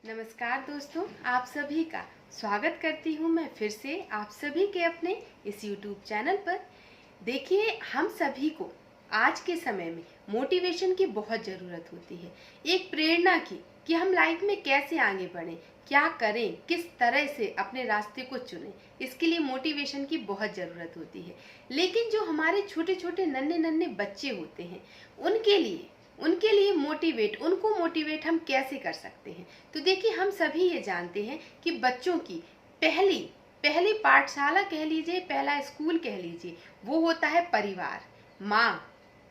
नमस्कार दोस्तों, आप सभी का स्वागत करती हूँ मैं फिर से आप सभी के अपने इस YouTube चैनल पर। देखिए, हम सभी को आज के समय में मोटिवेशन की बहुत ज़रूरत होती है, एक प्रेरणा की कि हम लाइफ में कैसे आगे बढ़ें, क्या करें, किस तरह से अपने रास्ते को चुनें। इसके लिए मोटिवेशन की बहुत ज़रूरत होती है। लेकिन जो हमारे छोटे छोटे नन्हे नन्हे बच्चे होते हैं, उनके लिए उनको मोटिवेट हम कैसे कर सकते हैं। तो देखिए, हम सभी ये जानते हैं कि बच्चों की पहली पहली पाठशाला कह लीजिए, पहला स्कूल कह लीजिए, वो होता है परिवार। माँ,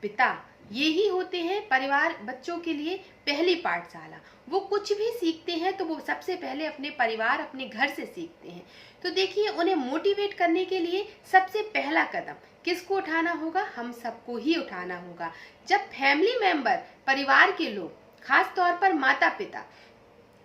पिता, ये ही होते हैं परिवार बच्चों के लिए पहली पाठशाला। वो कुछ भी सीखते हैं तो वो सबसे पहले अपने परिवार, अपने घर से सीखते हैं। तो देखिए, उन्हें मोटिवेट करने के लिए सबसे पहला कदम किसको उठाना होगा? हम सबको ही उठाना होगा। जब फैमिली मेंबर, परिवार के लोग, खास तौर पर माता पिता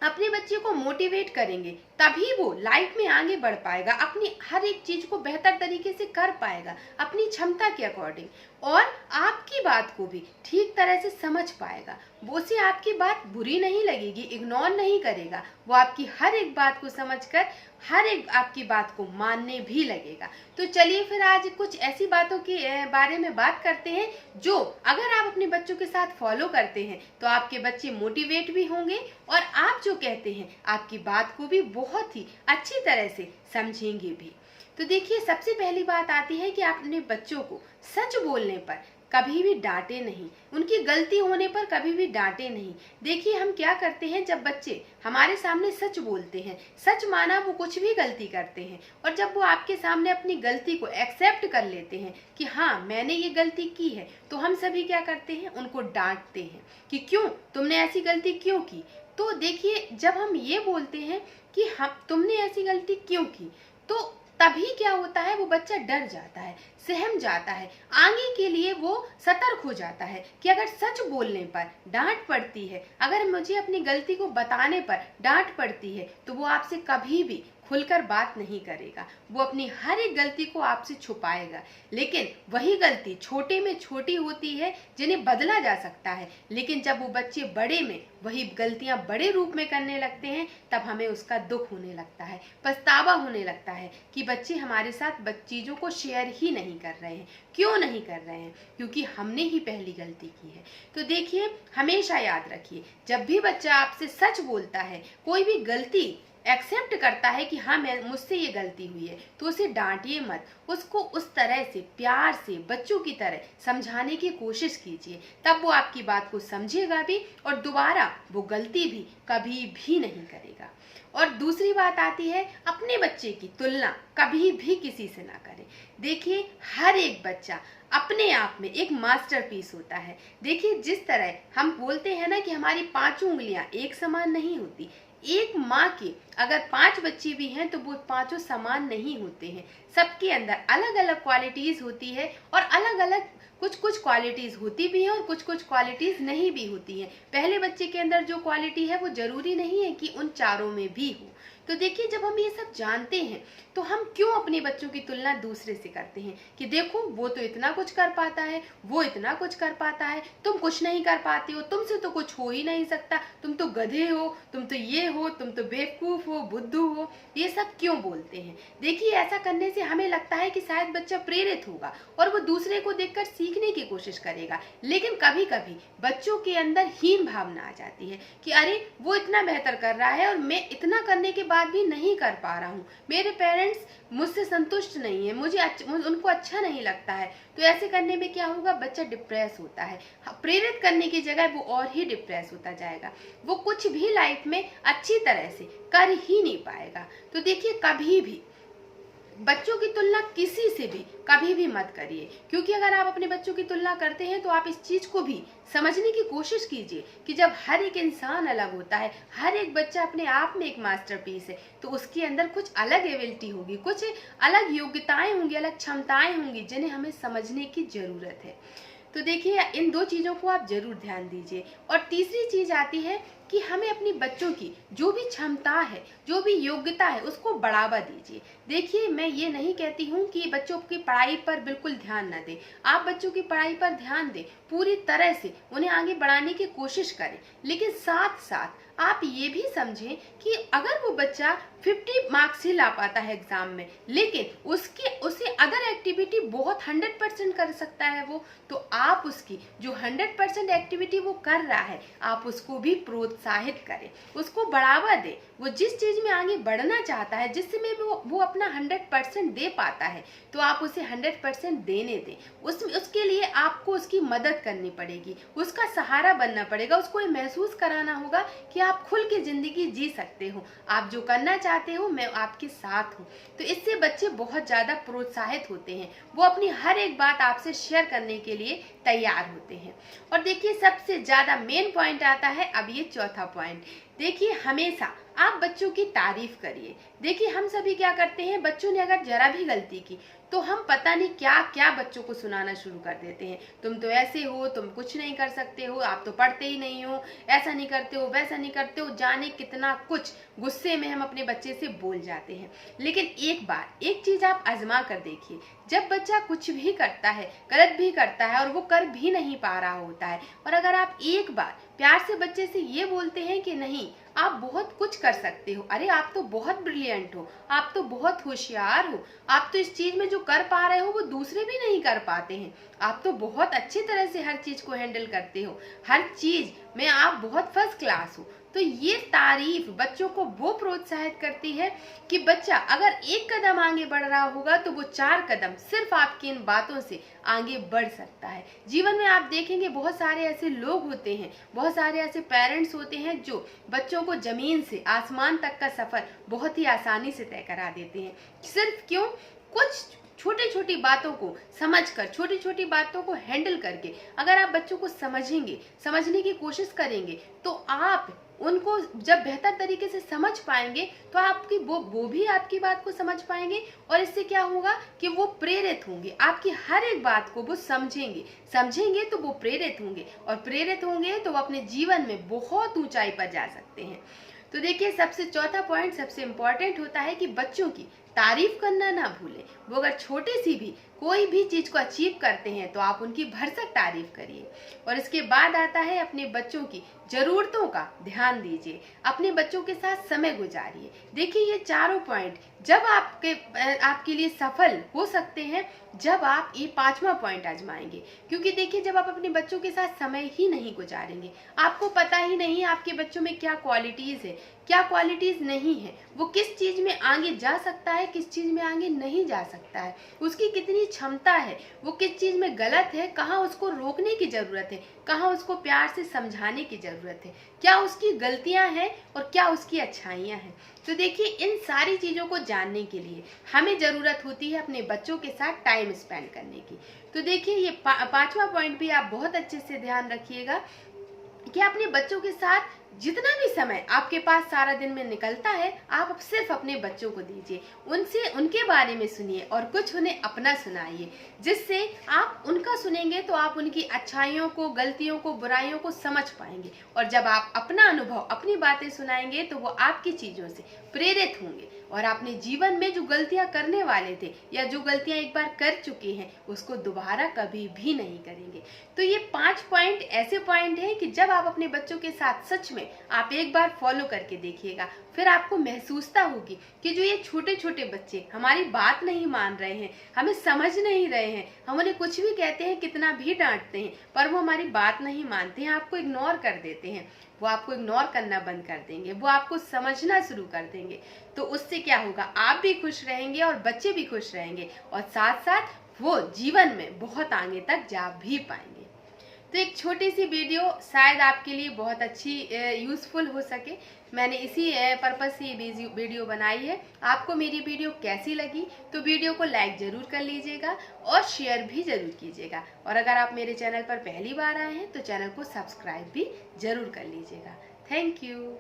अपने बच्चे को मोटिवेट करेंगे, तभी वो लाइफ में आगे बढ़ पाएगा, अपनी हर एक चीज को बेहतर तरीके से कर पाएगा अपनी क्षमता के अकॉर्डिंग, और आपकी बात को भी ठीक तरह से समझ पाएगा। वो से आपकी बात बुरी नहीं लगेगी, इग्नोर नहीं करेगा, वो आपकी हर एक बात को समझकर हर एक आपकी बात को मानने भी लगेगा। तो चलिए फिर आज कुछ ऐसी बातों के बारे में बात करते हैं जो अगर आप अपने बच्चों के साथ फॉलो करते हैं तो आपके बच्चे मोटिवेट भी होंगे और आप जो कहते हैं आपकी बात को भी बहुत ही अच्छी तरह से समझेंगे भी। तो देखिए, सबसे पहली बात आती है कि आप अपने बच्चों को सच बोलने पर कभी भी डांटे नहीं, उनकी गलती होने पर कभी भी डांटे नहीं। देखिए, हम क्या करते हैं, जब बच्चे हमारे सामने सच बोलते हैं, सच माना वो कुछ भी गलती करते हैं, और जब वो आपके सामने अपनी गलती को एक्सेप्ट कर लेते हैं कि हाँ मैंने ये गलती की है, तो हम सभी क्या करते हैं, उनको डांटते हैं कि क्यों, तुमने ऐसी गलती क्यों की। तो देखिए, जब हम ये बोलते हैं कि हम तुमने ऐसी गलती क्यों की, तो तभी क्या होता है, वो बच्चा डर जाता है, सहम जाता है, आगे के लिए वो सतर्क हो जाता है कि अगर सच बोलने पर डांट पड़ती है, अगर मुझे अपनी गलती को बताने पर डांट पड़ती है, तो वो आपसे कभी भी खुलकर बात नहीं करेगा, वो अपनी हर एक गलती को आपसे छुपाएगा। लेकिन वही गलती छोटे में छोटी होती है जिन्हें बदला जा सकता है, लेकिन जब वो बच्चे बड़े में वही गलतियां बड़े रूप में करने लगते हैं, तब हमें उसका दुख होने लगता है, पछतावा होने लगता है कि बच्चे हमारे साथ चीजों को शेयर ही नहीं कर रहे हैं। क्यों नहीं कर रहे हैं? क्योंकि हमने ही पहली गलती की है। तो देखिए, हमेशा याद रखिए, जब भी बच्चा आपसे सच बोलता है, कोई भी गलती एक्सेप्ट करता है कि हाँ मुझसे ये गलती हुई है, तो उसे डांटिए मत, उसको उस तरह से प्यार से बच्चों की तरह समझाने की कोशिश कीजिए, तब वो आपकी बात को समझेगा भी और दोबारा वो गलती भी कभी भी नहीं करेगा। और दूसरी बात आती है, अपने बच्चे की तुलना कभी भी किसी से ना करें। देखिए, हर एक बच्चा अपने आप में एक मास्टरपीस होता है। देखिए, जिस तरह हम बोलते हैं ना कि हमारी पांचों उंगलियां एक समान नहीं होती, एक माँ के अगर 5 बच्चे भी हैं तो वो पांचों समान नहीं होते हैं, सबके अंदर अलग अलग क्वालिटीज होती है, और अलग अलग कुछ कुछ क्वालिटीज होती भी हैं और कुछ कुछ क्वालिटीज नहीं भी होती हैं। पहले बच्चे के अंदर जो क्वालिटी है वो जरूरी नहीं है कि उन चारों में भी हो। तो देखिए, जब हम ये सब जानते हैं तो हम क्यों अपने बच्चों की तुलना दूसरे से करते हैं कि देखो वो तो इतना कुछ कर पाता है, वो इतना कुछ कर पाता है, तुम कुछ नहीं कर पाती हो, तुमसे तो कुछ हो ही नहीं सकता, तुम तो गधे हो, तुम तो ये हो, तुम तो बेवकूफ हो, बुद्धू हो। ये सब क्यों बोलते हैं? देखिए, ऐसा करने से हमें लगता है कि शायद बच्चा प्रेरित होगा और वो दूसरे को देखकर सीखने की कोशिश करेगा, लेकिन कभी कभी बच्चों के अंदर हीन भावना आ जाती है कि अरे वो इतना बेहतर कर रहा है और मैं इतना करने के बाद भी नहीं कर पा रहा हूँ, मेरे पेरेंट्स मुझसे संतुष्ट नहीं है, मुझे उनको अच्छा नहीं लगता है। तो ऐसे करने में क्या होगा, बच्चा डिप्रेस होता है, प्रेरित करने की जगह वो और ही डिप्रेस होता जाएगा, वो कुछ भी लाइफ में अच्छी तरह से कर ही नहीं पाएगा। तो देखिए, कभी भी बच्चों की तुलना किसी से भी कभी भी मत करिए, क्योंकि अगर आप अपने बच्चों की तुलना करते हैं तो आप इस चीज को भी समझने की कोशिश कीजिए कि जब हर एक इंसान अलग होता है, हर एक बच्चा अपने आप में एक मास्टरपीस है, तो उसके अंदर कुछ अलग एबिलिटी होगी, कुछ अलग योग्यताएं होंगी, अलग क्षमताएं होंगी जिन्हें हमें समझने की जरूरत है। तो देखिए, इन 2 चीजों को आप जरूर ध्यान दीजिए। और तीसरी चीज आती है कि हमें अपनी बच्चों की जो भी क्षमता है, जो भी योग्यता है, उसको बढ़ावा दीजिए। देखिए, मैं ये नहीं कहती हूँ कि बच्चों की पढ़ाई पर बिल्कुल ध्यान न दें, आप बच्चों की पढ़ाई पर ध्यान दें, पूरी तरह से उन्हें आगे बढ़ाने की कोशिश करें, लेकिन साथ साथ आप ये भी समझें कि अगर वो बच्चा 50 मार्क्स ही ला पाता है एग्जाम में, लेकिन उसे अदर एक्टिविटी बहुत 100% कर सकता है वो, तो आप उसकी जो 100% एक्टिविटी वो कर रहा है आप उसको भी प्रोत्साहित करें, उसको बढ़ावा दें। वो जिस चीज में आगे बढ़ना चाहता है, जिसमें वो अपना 100% दे पाता है, तो आप उसे 100% देने दें। उसके लिए आपको उसकी मदद करनी पड़ेगी, उसका सहारा बनना पड़ेगा, उसको ये महसूस कराना होगा कि आप खुल के जिंदगी जी सकते हो, आप जो करना चाहते हो मैं आपके साथ हूँ। तो इससे बच्चे बहुत ज्यादा प्रोत्साहित होते हैं, वो अपनी हर एक बात आपसे शेयर करने के लिए तैयार होते हैं। और देखिए सबसे ज्यादा मेन पॉइंट आता है अब ये चौथा पॉइंट। देखिए हमेशा आप बच्चों की तारीफ करिए। देखिए हम सभी क्या करते हैं, बच्चों ने अगर जरा भी गलती की तो हम पता नहीं क्या क्या बच्चों को सुनाना शुरू कर देते हैं। तुम तो ऐसे हो, तुम कुछ नहीं कर सकते हो, आप तो पढ़ते ही नहीं हो, ऐसा नहीं करते हो, वैसा नहीं करते हो, जाने कितना कुछ गुस्से में हम अपने बच्चे से बोल जाते हैं। लेकिन एक चीज आप आजमा कर देखिए, जब बच्चा कुछ भी करता है, गलत भी करता है और वो कर भी नहीं पा रहा होता है, और अगर आप एक बार प्यार से बच्चे से ये बोलते हैं कि नहीं आप बहुत कुछ कर सकते हो, अरे आप तो बहुत ब्रिलियंट हो, आप तो बहुत होशियार हो, आप तो इस चीज में जो कर पा रहे हो वो दूसरे भी नहीं कर पाते हैं, आप तो बहुत अच्छी तरह से हर चीज को हैंडल करते हो, हर चीज में आप बहुत फर्स्ट क्लास हो, तो ये तारीफ बच्चों को वो प्रोत्साहित करती है कि बच्चा अगर एक कदम आगे बढ़ रहा होगा तो वो 4 कदम सिर्फ आपकी इन बातों से आगे बढ़ सकता है। जीवन में आप देखेंगे बहुत सारे ऐसे लोग होते हैं, बहुत सारे ऐसे पेरेंट्स होते हैं जो बच्चों को जमीन से आसमान तक का सफर बहुत ही आसानी से तय करा देते हैं। सिर्फ क्यों? कुछ छोटी छोटी बातों को समझकर, छोटी छोटी बातों को हैंडल करके अगर आप बच्चों को समझेंगे, समझने की कोशिश करेंगे, तो आप उनको जब बेहतर तरीके से समझ पाएंगे तो आपकी वो भी आपकी बात को समझ पाएंगे, और इससे क्या होगा कि वो प्रेरित होंगे, आपकी हर एक बात को वो समझेंगे तो वो प्रेरित होंगे, और प्रेरित होंगे तो वो अपने जीवन में बहुत ऊंचाई पर जा सकते हैं। तो देखिए सबसे चौथा पॉइंट सबसे इम्पोर्टेंट होता है कि बच्चों की तारीफ करना ना भूलें। वो अगर छोटी सी भी कोई भी चीज को अचीव करते हैं तो आप उनकी भरसक तारीफ करिए। और इसके बाद आता है अपने बच्चों की जरूरतों का ध्यान दीजिए, अपने बच्चों के साथ समय गुजारिए। देखिए ये चारों पॉइंट जब आपके लिए सफल हो सकते हैं जब आप ये 5वां पॉइंट आजमाएंगे। क्योंकि देखिए जब आप अपने बच्चों के साथ समय ही नहीं गुजारेंगे, आपको पता ही नहीं आपके बच्चों में क्या क्वालिटीज है, क्या क्वालिटीज नहीं है, वो किस चीज में आगे जा सकता है, किस चीज में आगे नहीं जा सकता है, उसकी कितनी क्षमता है, वो किस चीज में गलत है, कहाँ उसको रोकने की जरूरत है, कहाँ उसको प्यार से समझाने की जरूरत है, क्या उसकी गलतियां हैं और क्या उसकी अच्छाइयां हैं। तो देखिए इन सारी चीजों को जानने के लिए हमें जरूरत होती है अपने बच्चों के साथ टाइम स्पेंड करने की। तो देखिए ये 5वां पॉइंट भी आप बहुत अच्छे से ध्यान रखिएगा कि अपने बच्चों के साथ जितना भी समय आपके पास सारा दिन में निकलता है आप सिर्फ अपने बच्चों को दीजिए, उनसे उनके बारे में सुनिए और कुछ उन्हें अपना सुनाइए, जिससे आप उनका सुनेंगे तो आप उनकी अच्छाइयों को, गलतियों को, बुराइयों को समझ पाएंगे, और जब आप अपना अनुभव, अपनी बातें सुनाएंगे तो वो आपकी चीजों से प्रेरित होंगे और अपने जीवन में जो गलतियां करने वाले थे या जो गलतियां एक बार कर चुके हैं उसको दोबारा कभी भी नहीं करेंगे। तो ये 5 पॉइंट ऐसे पॉइंट हैं कि जब आप अपने बच्चों के साथ सच में आप एक बार फॉलो करके देखिएगा, फिर आपको महसूसता होगी कि जो ये छोटे छोटे बच्चे हमारी बात नहीं मान रहे हैं, हमें समझ नहीं रहे हैं, हम उन्हें कुछ भी कहते हैं, कितना भी डांटते हैं, पर वो हमारी बात नहीं मानते हैं, आपको इग्नोर कर देते हैं, वो आपको इग्नोर करना बंद कर देंगे, वो आपको समझना शुरू कर देंगे। तो उससे क्या होगा, आप भी खुश रहेंगे और बच्चे भी खुश रहेंगे, और साथ साथ वो जीवन में बहुत आगे तक जा भी पाएंगे। तो एक छोटी सी वीडियो शायद आपके लिए बहुत अच्छी यूज़फुल हो सके, मैंने इसी पर्पस से ये वीडियो बनाई है। आपको मेरी वीडियो कैसी लगी तो वीडियो को लाइक ज़रूर कर लीजिएगा और शेयर भी ज़रूर कीजिएगा, और अगर आप मेरे चैनल पर पहली बार आए हैं तो चैनल को सब्सक्राइब भी ज़रूर कर लीजिएगा। Thank you.